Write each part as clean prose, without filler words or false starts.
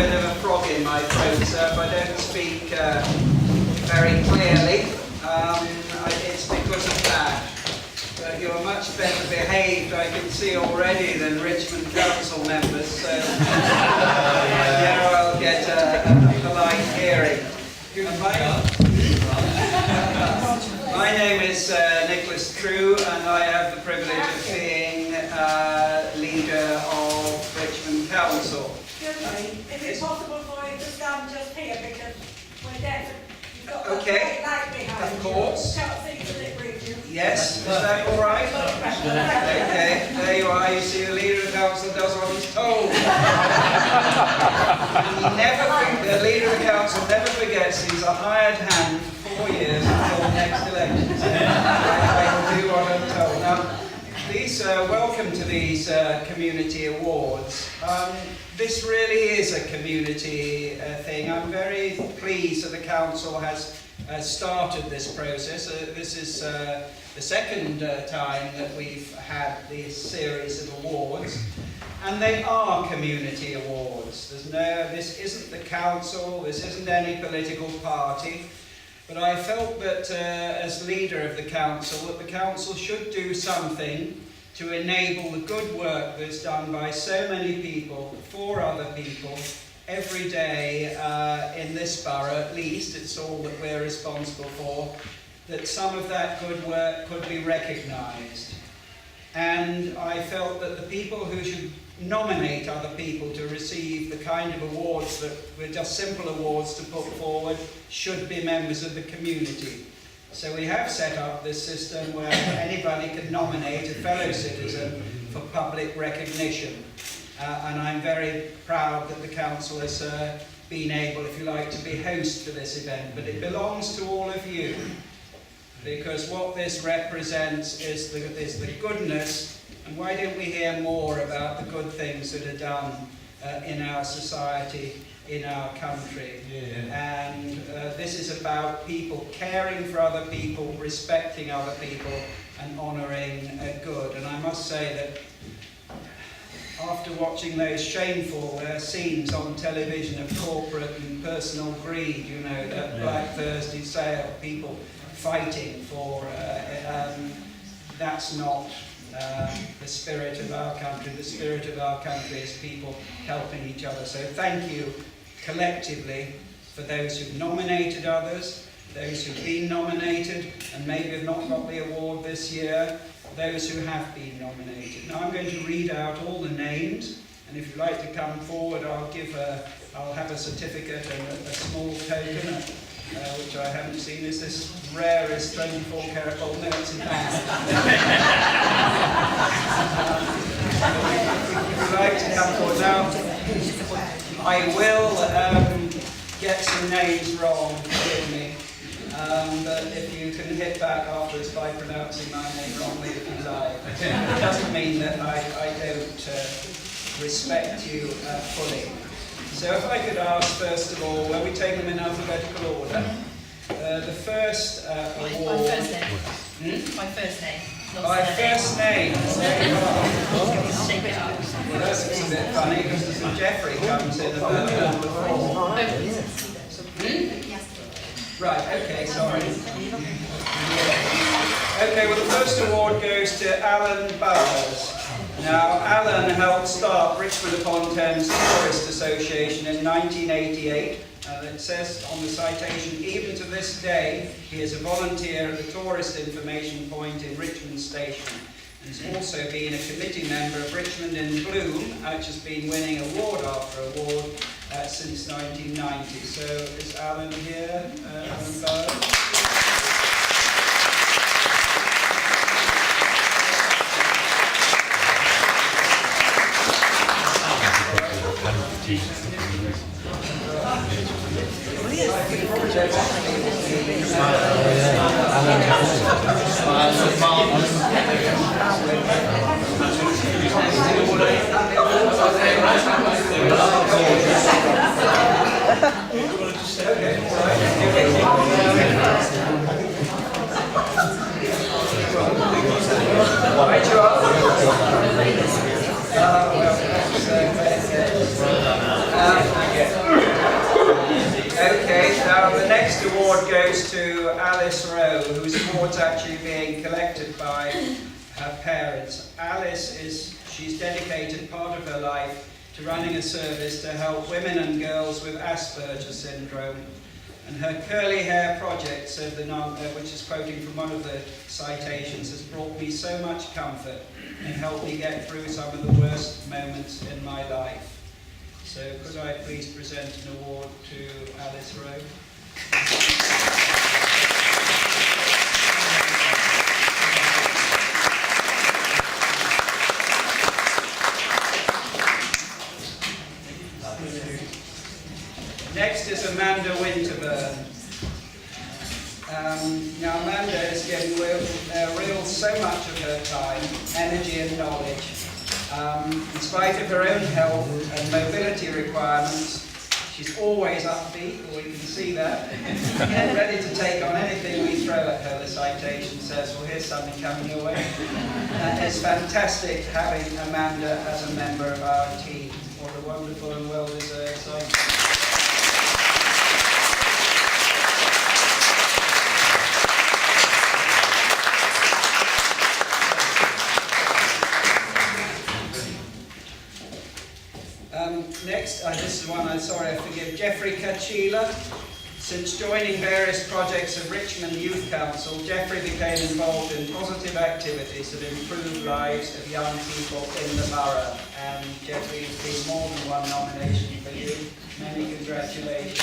bit of a frog in my throat, so if I don't speak very clearly, it's because of that. But you're much better behaved, I can see already, than Richmond Council members, so now I'll get a polite hearing. My name is Nicholas True, and I have the privilege of being leader of Richmond Council. Is it possible for you to stand just here, because we're deaf? Okay, of course. Yes, is that all right? Okay, there you are. You see, the leader of the council does what he's told. The leader of the council never forgets he's a hired hand for 4 years until the next election. So I will do what I'm told. Now, welcome to these community awards. This really is a community thing. I'm very pleased that the council has started this process. This is the second time that we've had this series of awards, and they are community awards. This isn't the council, this isn't any political party, but I felt that as leader of the council, that the council should do something to enable the good work that's done by so many people, for other people, every day in this borough. At least it's all that we're responsible for, that some of that good work could be recognised. And I felt that the people who should nominate other people to receive the kind of awards that were just simple awards to put forward should be members of the community. So we have set up this system where anybody can nominate a fellow citizen for public recognition. And I'm very proud that the council has been able, if you like, to be host for this event. But it belongs to all of you, because what this represents is the goodness. And why don't we hear more about the good things that are done in our society, in our country? Yeah. And this is about people caring for other people, respecting other people, and honouring good. And I must say that after watching those shameful scenes on television of corporate and personal greed, you know, that Black Thursday sale, people fighting for, that's not the spirit of our country. The spirit of our country is people helping each other. So thank you collectively for those who've nominated others, those who've been nominated and maybe have not got the award this year, those who have been nominated. Now I'm going to read out all the names, and if you'd like to come forward, I'll have a certificate and a small token, which I haven't seen. Is this rare as 24 karat gold? No, it's in that. If you'd like to come forward now, I will get some names wrong, forgive me. But if you can hit back afterwards by pronouncing my name wrongly, if you like. It doesn't mean that I don't respect you fully. So if I could ask, first of all, will we take them in alphabetical order? The first award... My first name. My first name. By first name. There you are. Well, that's a bit funny, because Jeffrey comes in about number 4. Right, okay, sorry. Okay, well the first award goes to Alan Bowers. Now, Alan helped start Richmond upon Thames Tourist Association in 1988. It says on the citation, even to this day, he is a volunteer at the Tourist Information Point in Richmond Station. And he's also been a committee member of Richmond in Bloom, which has been winning award after award since 1990. So is Alan here? Yes. Alan Bowers? goes to Alice Rowe, whose award's actually being collected by her parents. She's dedicated part of her life to running a service to help women and girls with Asperger's syndrome. And her curly hair project, which is quoting from one of the citations, has brought me so much comfort and helped me get through some of the worst moments in my life. So could I please present an award to Alice Rowe? Next is Amanda Winterburn. Now Amanda has given so much of her time, energy and knowledge. In spite of her own health and mobility requirements, she's always upbeat, or you can see that, and ready to take on anything we throw at her. The citation says, well, here's something coming your way. And it's fantastic having Amanda as a member of our team. What a wonderful and well-deserved citation. Next, this is one I forgive, Jeffrey Kachila. Since joining various projects of Richmond Youth Council, Jeffrey became involved in positive activities that improve lives of young people in the borough. And Jeffrey, has been more than one nomination for you. Many congratulations.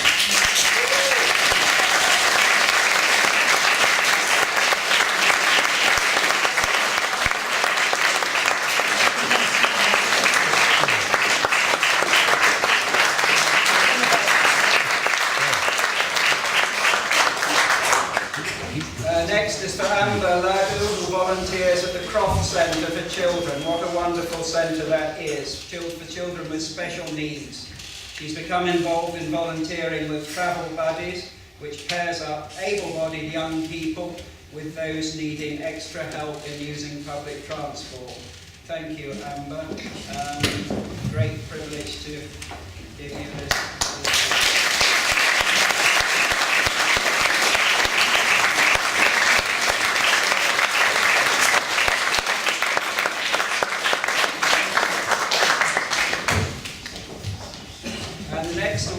Next is for Amber Ladu, who volunteers at the Croft Centre for Children. What a wonderful centre that is, for children with special needs. She's become involved in volunteering with Travel Buddies, which pairs up able-bodied young people with those needing extra help in using public transport. Thank you, Amber. Great privilege to give you this.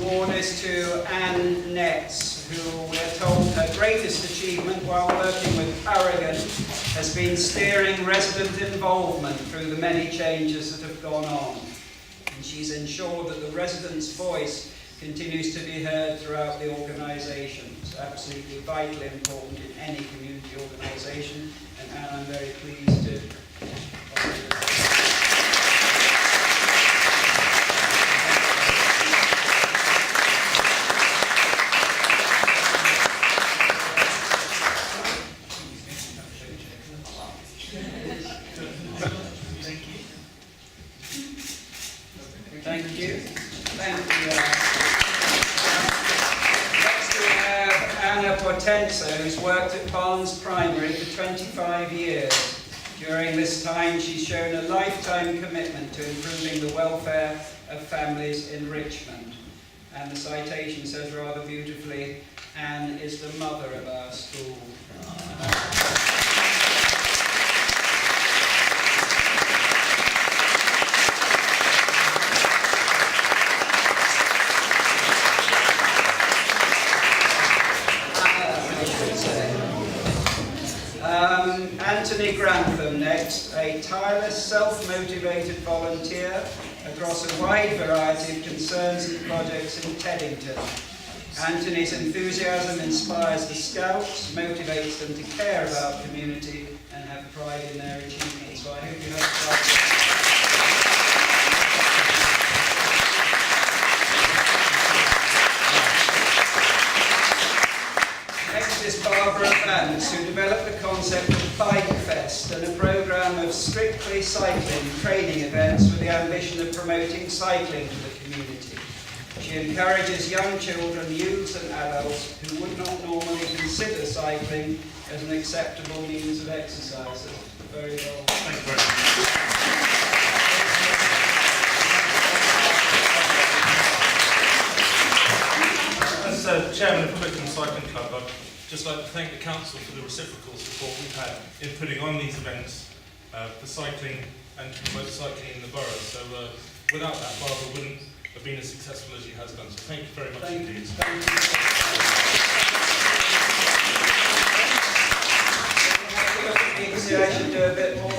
Award is to Anne Netz, who we're told her greatest achievement while working with Paragon has been steering resident involvement through the many changes that have gone on. And she's ensured that the residents' voice continues to be heard throughout the organisation. It's absolutely vitally important in any community organisation, and Anne, I'm very pleased to offer this. Thank you. Thank you. Next we have Anna Potenza, who's worked at Barnes Primary for 25 years. During this time, she's shown a lifetime commitment to improving the welfare of families in Richmond. And the citation says rather beautifully, Anne is the mother of our school. Anthony Grantham next, a tireless, self-motivated volunteer across a wide variety of concerns and projects in Teddington. Anthony's enthusiasm inspires the Scouts, motivates them to care about community and have pride in their achievements. So I hope you have pride. Is Barbara Vance, who developed the concept of Bike Fest and a programme of strictly cycling training events with the ambition of promoting cycling to the community. She encourages young children, youths and adults who would not normally consider cycling as an acceptable means of exercise. Very well. Thank you very much. As Chairman of Richmond Cycling Club, I've just like to thank the council for the reciprocal support we've had in putting on these events for cycling and to promote cycling in the borough. So without that, Barbara wouldn't have been as successful as she has done. So thank you very much indeed. Thank you. I should do a bit more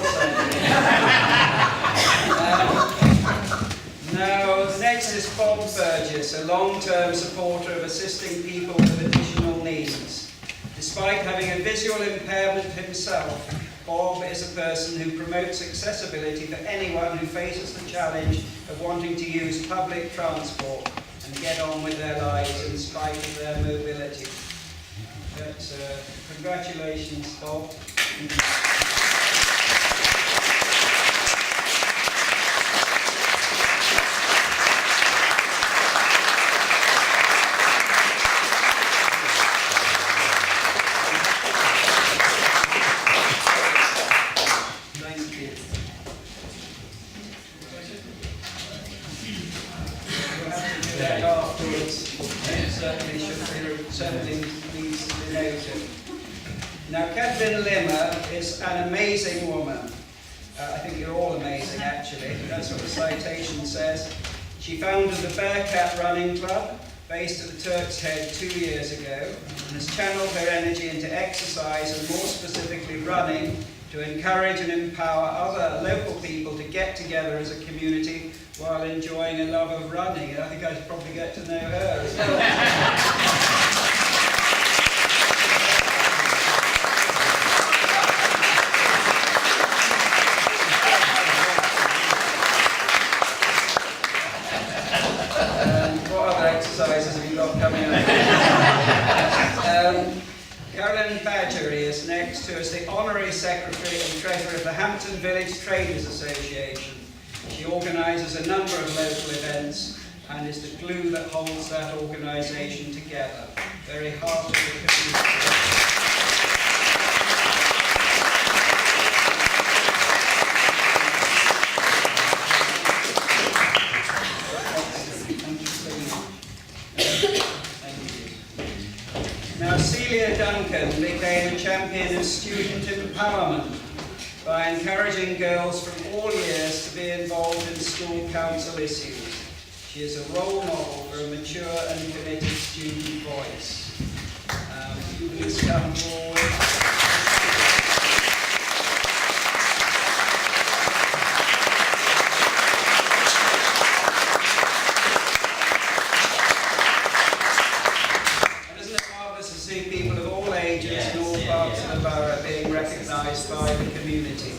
now, next is Bob Burgess, a long-term supporter of assisting people with additional needs. Despite having a visual impairment himself, Bob is a person who promotes accessibility for anyone who faces the challenge of wanting to use public transport and get on with their lives in spite of their mobility. But, congratulations, Bob. Now, Kathleen Limmer is an amazing woman. I think you're all amazing, actually. That's what the citation says. She founded the Bearcat Running Club, based at the Turk's Head 2 years ago, and has channeled her energy into exercise and more specifically running to encourage and empower other local people to get together as a community while enjoying a love of running. And I think I should probably get to know her as well. Carolyn Badgery is next, who is the Honorary Secretary and Treasurer of the Hampton Village Traders Association. She organises a number of local events and is the glue that holds that organisation together. Very heart of the community. Duncan became a champion of student empowerment by encouraging girls from all years to be involved in school council issues. She is a role model for a mature and committed student voice. You please come forward. By the community.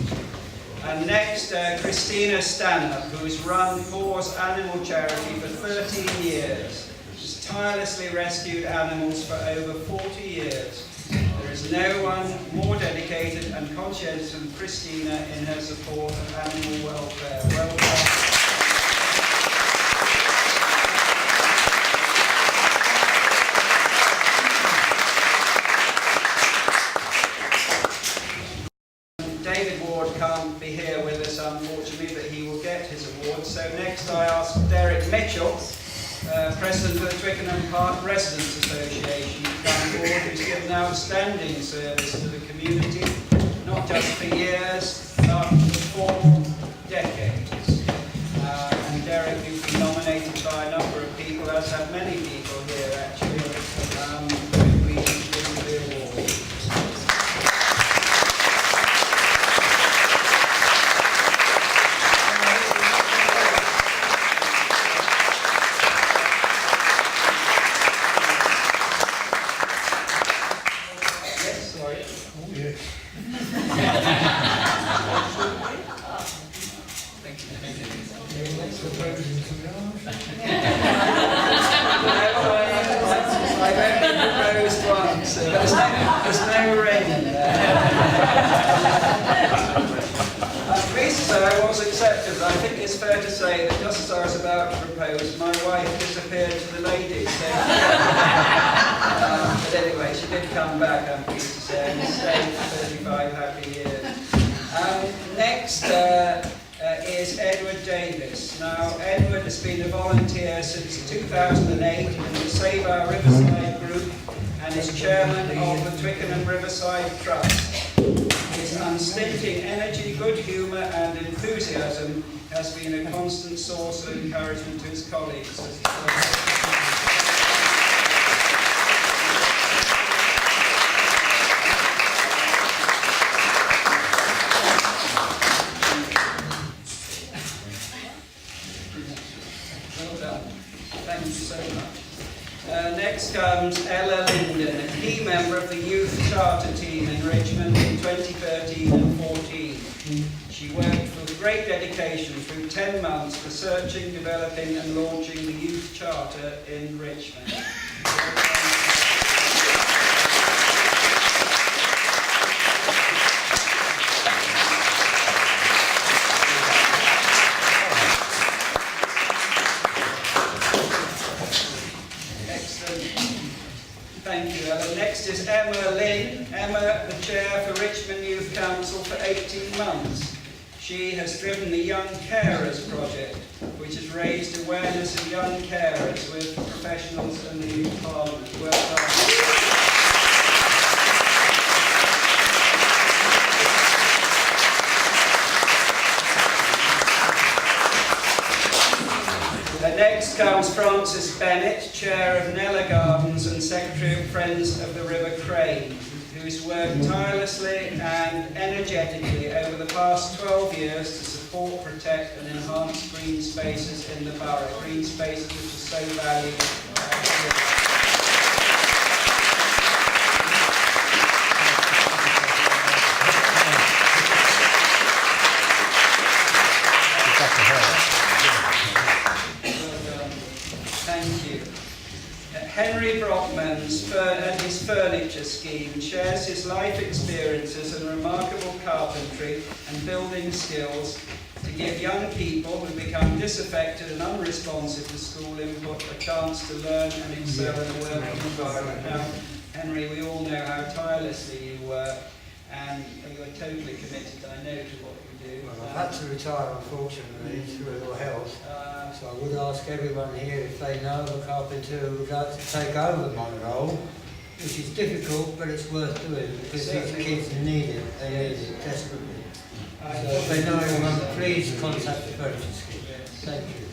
And next, Christina Stanhope, who has run Paws Animal Charity for 13 years. She's tirelessly rescued animals for over 40 years. There is no one more dedicated and conscientious than Christina in her support of animal welfare. Well done. Can't be here with us, unfortunately, but he will get his award. So next I ask Derek Mitchell, President of the Twickenham Park Residents Association, to come forward, who's given outstanding service to the community, not just for years, but for 4 decades. And Derek, you've been nominated by a number of people, as have many people here actually, we give you the award. There's no rain in there. I'm pleased to say I was accepted. I think it's fair to say that just as I was about to propose, my wife disappeared to the ladies. But anyway, she did come back, I'm pleased to say, and stayed for 35 happy years. Next is Edward Davis. Now, Edward has been a volunteer since 2008 in the Save Our Riverside group, and is chairman of the Twickenham Riverside Trust. His unstinting energy, good humour and enthusiasm has been a constant source of encouragement to his colleagues. Well done. Thank you so much. Next comes Ella Linden, a key member of the Youth Charter team in Richmond in 2013 and 14. She worked with great dedication through 10 months researching, developing and launching the Youth Charter in Richmond. Thank you, Ella. Next is Emma Lynn. Emma, the chair for Richmond Youth Council for 18 months. She has driven the Young Carers project, which has raised awareness of young carers with professionals in the Youth Parliament. Well done. Next comes Frances Bennett, Chair of Nella Gardens and Secretary of Friends of the River Crane, who has worked tirelessly and energetically over the past 12 years to support, protect and enhance green spaces in the borough, green spaces which are so valuable. Henry Brockman's and his furniture scheme shares his life experiences and remarkable carpentry and building skills to give young people who become disaffected and unresponsive to school input a chance to learn and excel in a working environment. Now, Henry, we all know how tirelessly you work, and you are totally committed, I know, to what you do. Well, I've had to retire, unfortunately, through ill health. So I would ask everyone here if they know of a carpenter who would like to take over my role, which is difficult, but it's worth doing because these kids need it. They need it desperately. So if they know anyone, please contact the furniture scheme. Thank you.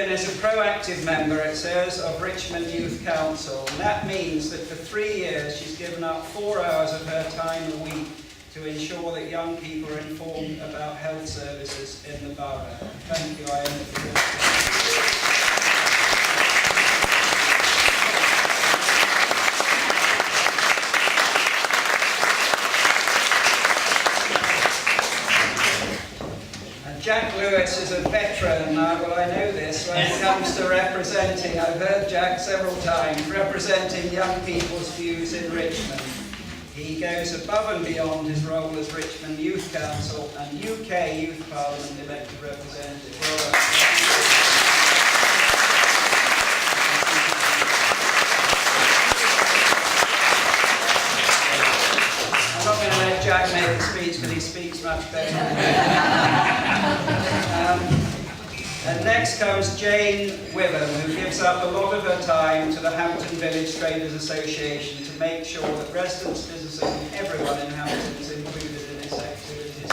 Is a proactive member, it says, of Richmond Youth Council, and that means that for 3 years she's given up 4 hours of her time a week to ensure that young people are informed about health services in the borough. Thank you, Ian. Jack Lewis is a veteran, well I know this, when it comes to representing, I've heard Jack several times, representing young people's views in Richmond. He goes above and beyond his role as Richmond Youth Council and UK Youth Parliament elected representative. Well done. I'm not going to let Jack make the speech because he speaks much better than me. And next comes Jane Witham, who gives up a lot of her time to the Hampton Village Traders Association to make sure that residents, businesses and everyone in Hampton is included in its activities.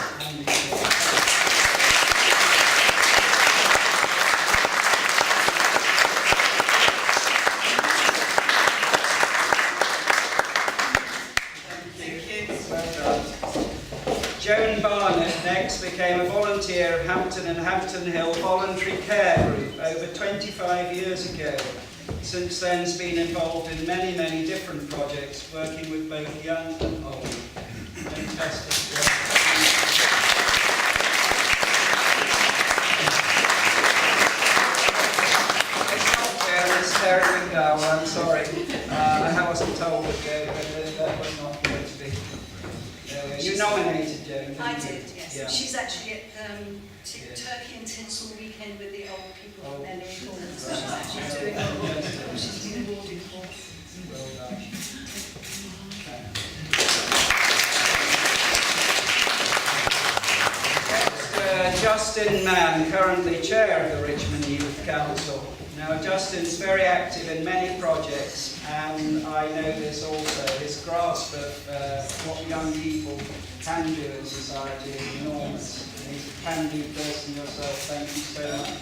Joan Barnett next became a volunteer of Hampton and Hampton Hill Voluntary Care Group over 25 years ago. Since then has been involved in many, many different projects, working with both young and old. Fantastic. It's not fair, it's Terry McDowell, I'm sorry. I wasn't told to go, but that was not going to be. You nominated, Joan. I did, yes. Yeah. She's actually at Yeah. Turkey and Tinsel weekend with the old people Oh. from Nelly and Gordon, so she's actually doing what she's been awarded for. Well done. Justin Mann, currently chair of the Richmond Youth Council. Now, Justin's very active in many projects, and I know this also. His grasp of what young people can do in society is enormous. And he's a can-do person yourself. Thank you so much.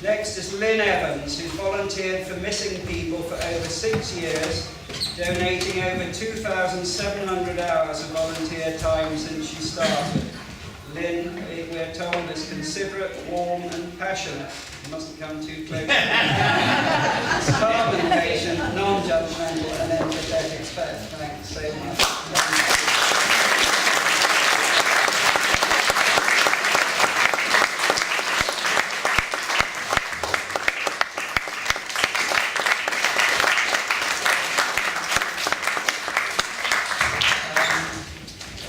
Next is Lynn Evans, who's volunteered for missing people for over 6 years, donating over 2,700 hours of volunteer time since she started. Lynn, we're told, is considerate, warm and passionate. You mustn't come too close. She's calm and patient, non-judgmental and empathetic. Thanks so much.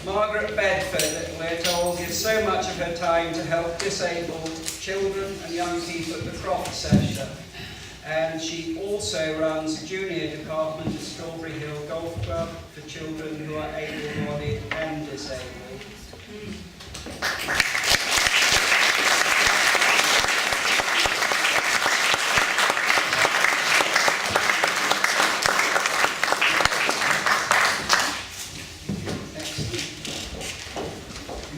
Margaret Bedford, we're told, gives so much of her time to help disabled children and young people at the Croft Centre. And she also runs a junior department at Strawberry Hill Golf Club for children who are able-bodied and disabled.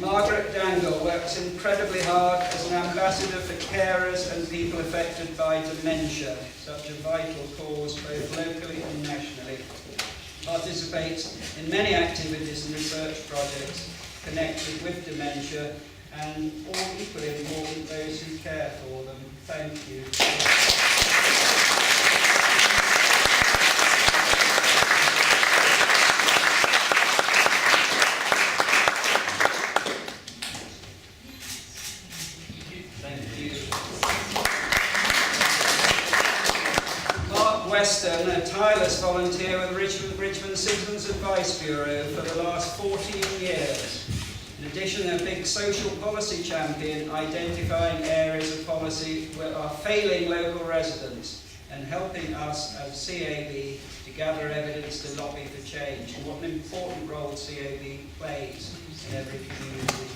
Margaret Dangle works incredibly hard as an ambassador for carers and people affected by dementia, such a vital cause both locally and nationally. Participates in many activities and research projects connected with dementia, and all equally important, those who care for them. Thank you. Weston, a tireless volunteer with Richmond Citizens Advice Bureau for the last 14 years. In addition, a big social policy champion, identifying areas of policy where are failing local residents and helping us as CAB to gather evidence to lobby for change. And what an important role CAB plays in every community.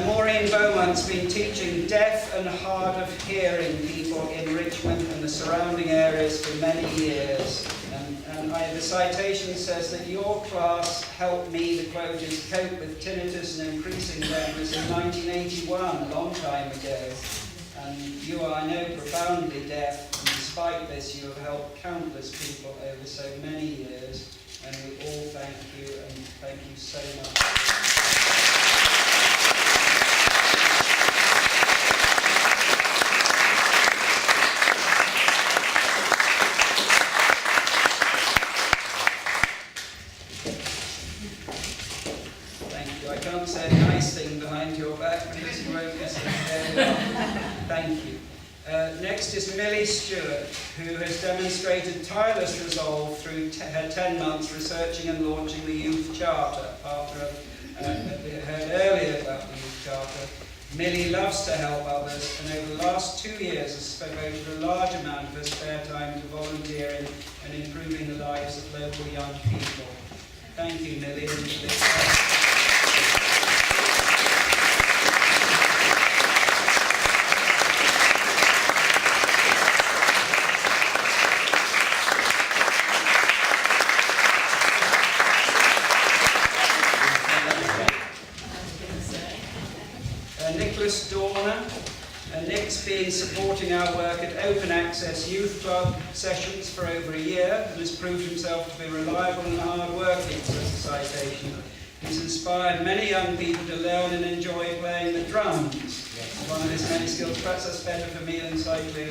Maureen Beaumont's been teaching deaf and hard of hearing people in Richmond and the surrounding areas for many years. And the citation says that your class helped me, the quote is, cope with tinnitus and increasing deafness in 1981, a long time ago. And you are, I know, profoundly deaf, and despite this you have helped countless people over so many years. And we all thank you, and thank you so much. I can't say a nice thing behind your back because you won't listen. There we are. Thank you. Next is Millie Stewart, who has demonstrated tireless resolve through her 10 months researching and launching the Youth Charter. After we heard earlier about the Youth Charter, Millie loves to help others, and over the last 2 years has devoted a large amount of her spare time to volunteering and improving the lives of local young people. Thank you, Millie. Nicholas Dorner. Nick's been supporting our work at Open Access Youth Club sessions for over a year and has proved himself to be reliable and hard-working, says the citation. He's inspired many young people to learn and enjoy playing the drums. Yes. One of his many skills. Perhaps that's better for me than cycling.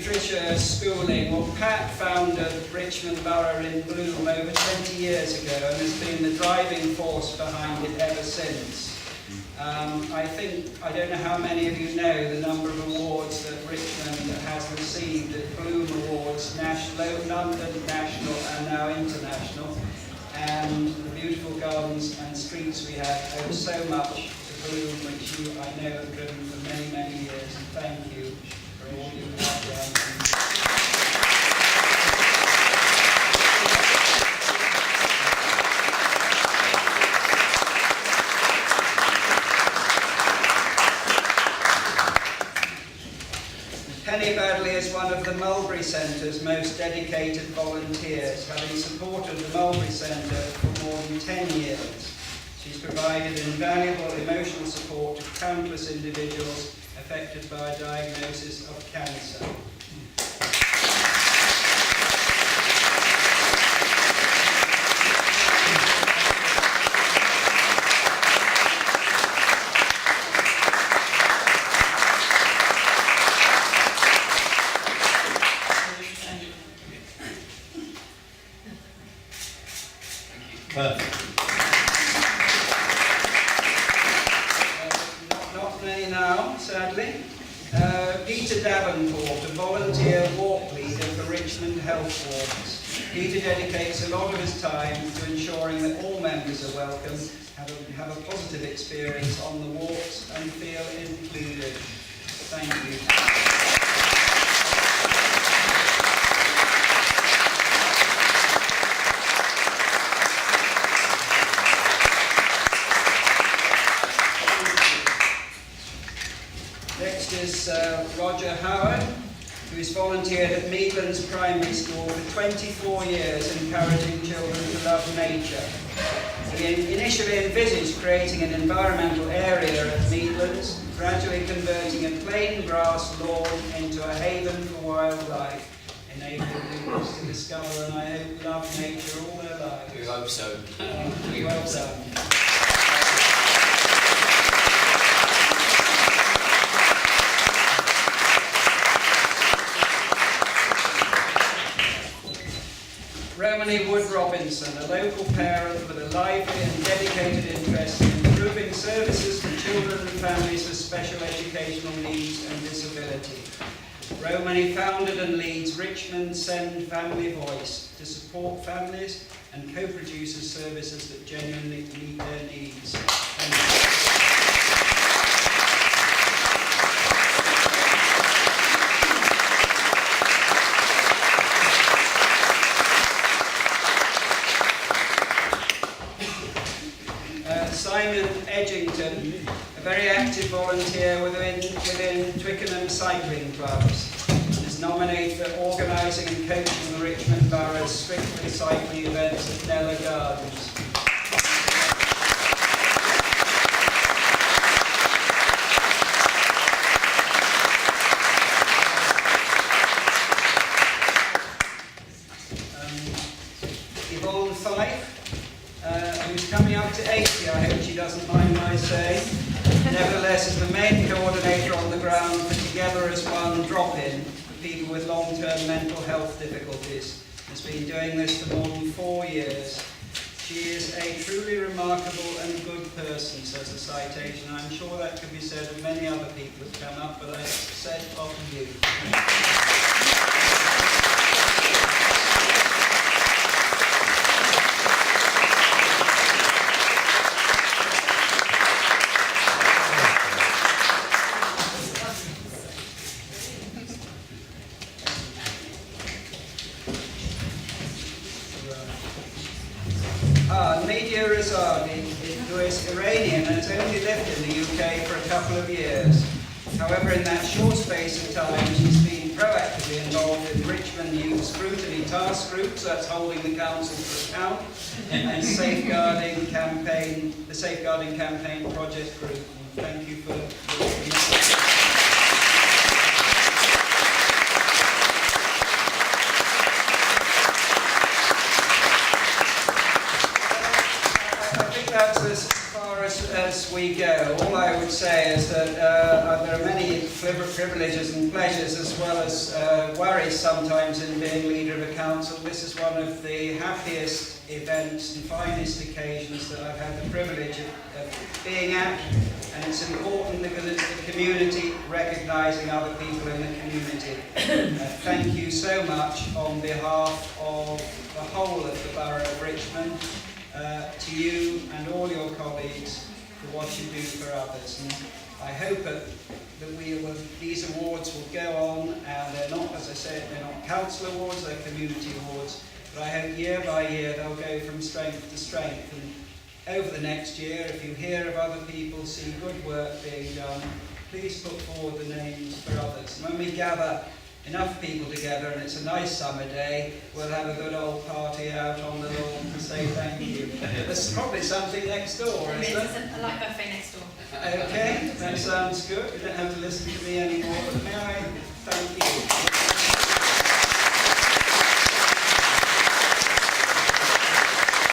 Patricia Schooling. Well, Pat founded Richmond Borough in Bloom over 20 years ago and has been the driving force behind it ever since. I don't know how many of you know the number of awards that Richmond has received at Bloom Awards, London, national and now international. And the beautiful gardens and streets we have owe so much to Bloom, which you, I know, have driven for many, many years. And thank you for all you have done. Penny Badley is one of the Mulberry Centre's most dedicated volunteers, having supported the Mulberry Centre for more than 10 years. She's provided invaluable emotional support to countless individuals affected by a diagnosis of cancer. Not many now, sadly. Peter Davenport, a volunteer walk leader for Richmond Health Walks. Peter dedicates a lot of his time to ensuring that all members are welcome, have a positive experience on the walks and feel included. Thank you. Next is Roger Howard, who has volunteered at Meadlands Primary School for 24 years, encouraging children to love nature. He initially envisaged creating an environmental area at Meadlands, gradually converting a plain grass lawn into a haven for wildlife, enabling pupils to discover and I hope love nature all their lives. We hope so. Well done. Romany Wood Robinson, a local parent with a lively and dedicated interest in improving services to children and families with special educational needs and disability. Romany founded and leads Richmond Send Family Voice to support families and co-produces services that genuinely meet their needs. Simon Edgington, a very active volunteer within Twickenham cycling clubs, is nominated for organising and coaching the Richmond Borough's strictly cycling events at Nella Gardens. Yvonne Fife, who's coming up to 80, I hope she doesn't mind my saying. Nevertheless, is the main coordinator on the ground for Together as One drop-in for people with long-term mental health difficulties. Has been doing this for more than 4 years. She is a truly remarkable and good person, says the citation. I'm sure that could be said of many other people who've come up, but I said of you. Nadia Razadi, who is Iranian and has only lived in the UK for a couple of years. However, in that short space of time, she's been proactively involved in Richmond Youth Scrutiny Task Groups, that's holding the council to account, and the Safeguarding Campaign Project Group. Thank you for that's as far far as we go, all I would say is that there are many privileges and pleasures as well as worries sometimes in being leader of a council. This is one of the happiest events and finest occasions that I've had the privilege of being at, and it's important because it's the community recognising other people in the community. Thank you so much on behalf of the whole of the Borough of Richmond, to you and all your colleagues for what you do for others. And I hope that these awards will go on, and they're not, as I said, they're not council awards, they're community awards, but I hope year by year they'll go from strength to strength. And over the next year, if you hear of other people, see good work being done, please put forward the names for others. And when we gather enough people together and it's a nice summer day, we'll have a good old party out on the lawn to say thank you. There's probably something next door, isn't there? There's a light buffet next door. Okay, that sounds good. You don't have to listen to me anymore.